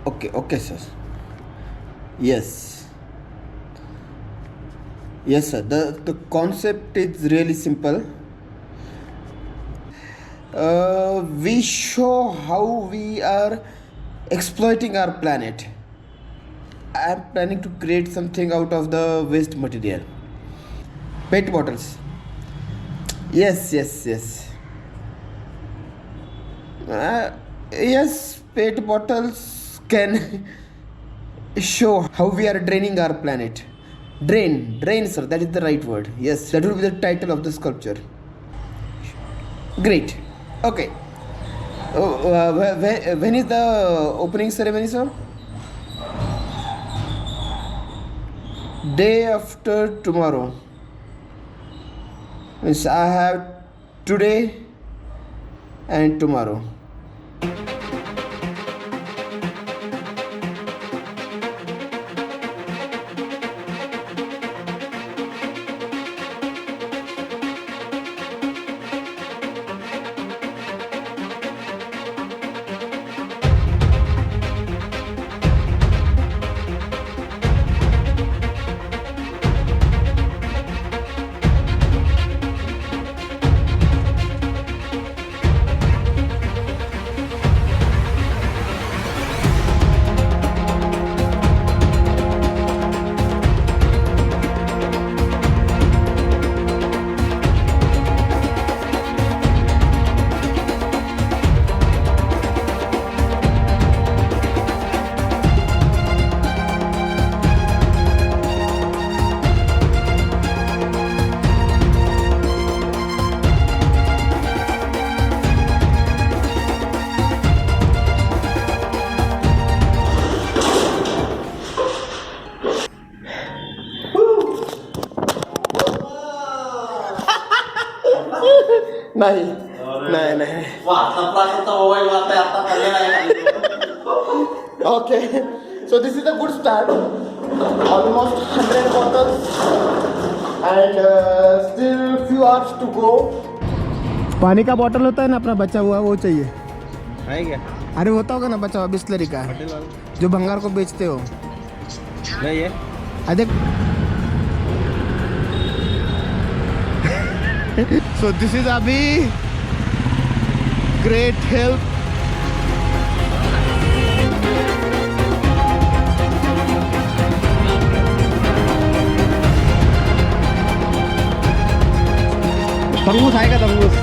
Okay, sir. Yes. Yes, sir. The concept is really simple. We show how we are exploiting our planet. I am planning to create something out of the waste material. PET bottles. Yes. Yes, PET bottles can show how we are draining our planet. Drain, sir. That is the right word. Yes, that will be the title of the sculpture. Great. Okay. When is the opening ceremony, sir? Day after tomorrow. Means I have today and tomorrow. नाही. Okay, so this is a good start. Almost 100 bottles and still few hours to go. पानी का bottle होता है ना अपना बचा हुआ, वो चाहिए है क्या? अरे होता होगा ना बचा हुआ बिस्लरी का, जो भंगार को बेचते हो नहीं है? अरे so this is Abhi. Great help. तरबूज आहे का तरबूज?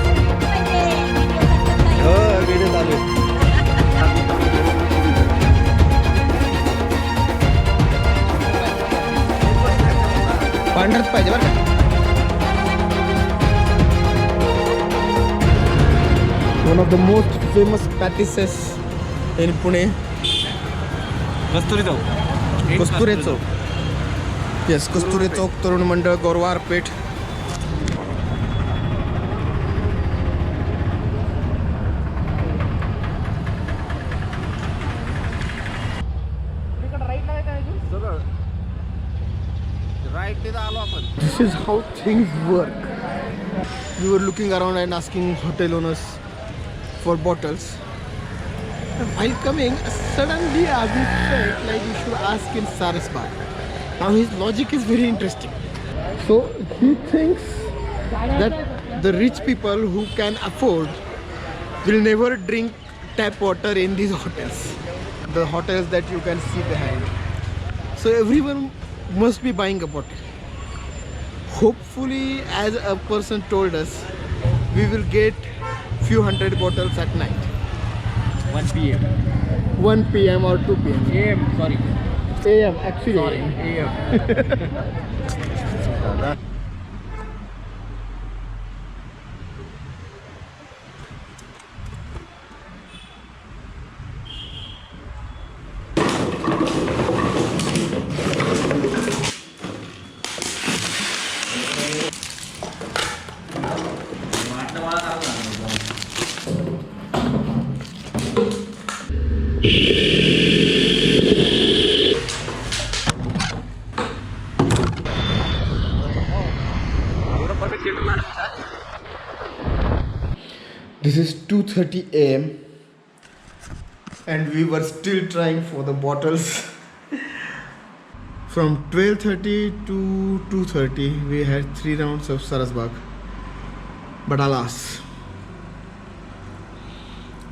हो व्हिडिओ चालू आहे. पांढरच पाहिजे बरं का. One of the most famous practices in Pune. Kasturi Chowk. Yes, Kasturi Chowk, Tarun Mandal, Gorwar Pet. This is how things work. We were looking around and asking hotel owners for bottles. And while coming, suddenly Abhi felt like we should ask in Saraswat. Now his logic is very interesting. So he thinks that the rich people who can afford will never drink tap water in these hotels. The hotels that you can see behind. So everyone must be buying a bottle. Hopefully, as a person told us, we will get few hundred bottles at night. 1 p.m. 1 p.m. or 2 p.m. AM, sorry. AM, actually. Sorry, AM. This is 2:30 AM. and we were still trying for the bottles. From 12:30 to 2:30 we had 3 rounds of Sarasbag, but alas,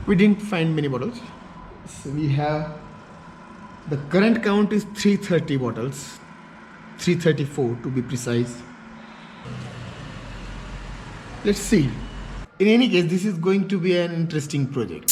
we didn't find many bottles. So we have, the current count is 330 bottles, 334 to be precise. Let's see. In any case, this is going to be an interesting project.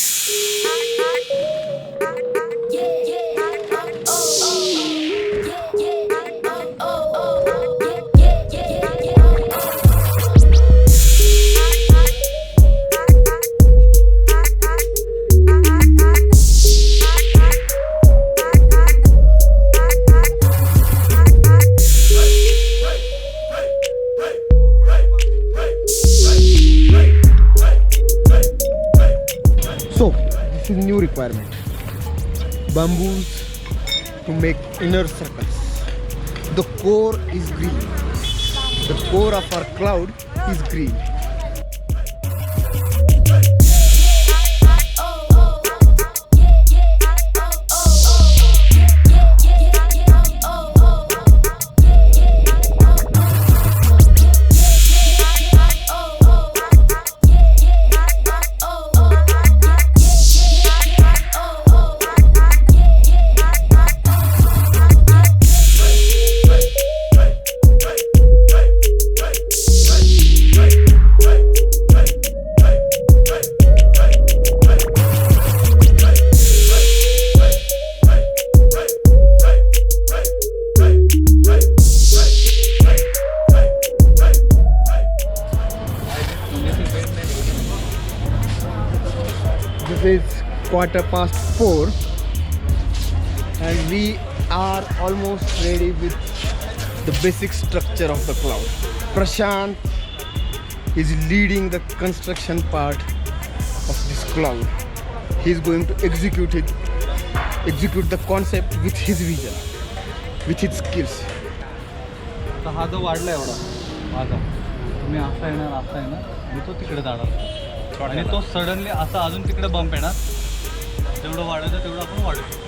So, this is new requirement. Bamboos to make inner circles. The core is green. The core of our cloud is green. This is 4:15 and we are almost ready with the basic structure of the cloud. Prashant is leading the construction part of this cloud. He is going to execute the concept with his vision, with his skills. तर हा जो वाढला एवढा माझा, तुम्ही असा येणार मी तो तिकडे जाणार आणि तो सडनली असा अजून तिकडे बंप येणार. जेवढं वाढायचं तेवढं आपण वाढू शकतो.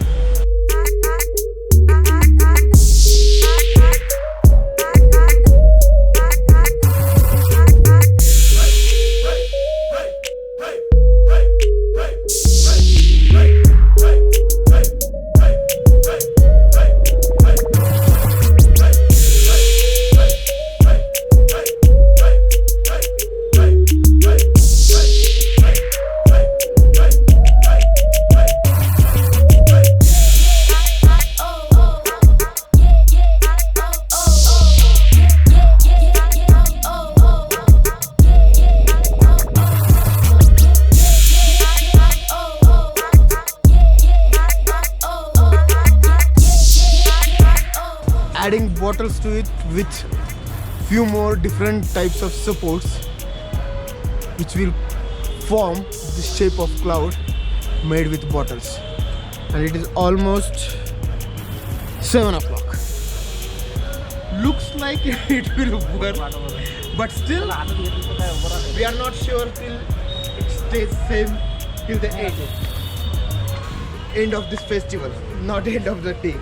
Adding bottles to it with few more different types of supports which will form the shape of cloud made with bottles, and it is almost 7 o'clock. Looks like it will work, but still we are not sure till it stays same till the end of this festival, not end of the day.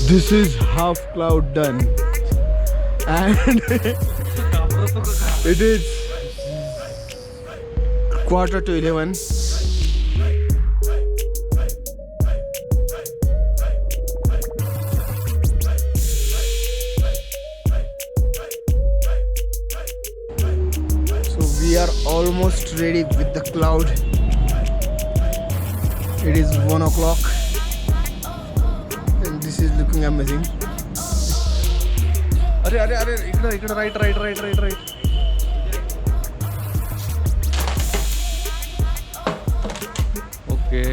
This is half cloud done, and it is 11:15. So we are almost ready with the cloud. It is 1 o'clock. And this is looking amazing. अरे अरे अरे इकडं right. Okay.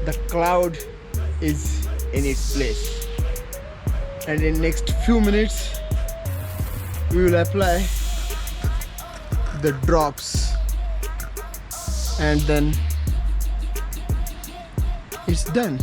the cloud is in its place, and in next few minutes we will apply the drops, and then it's done.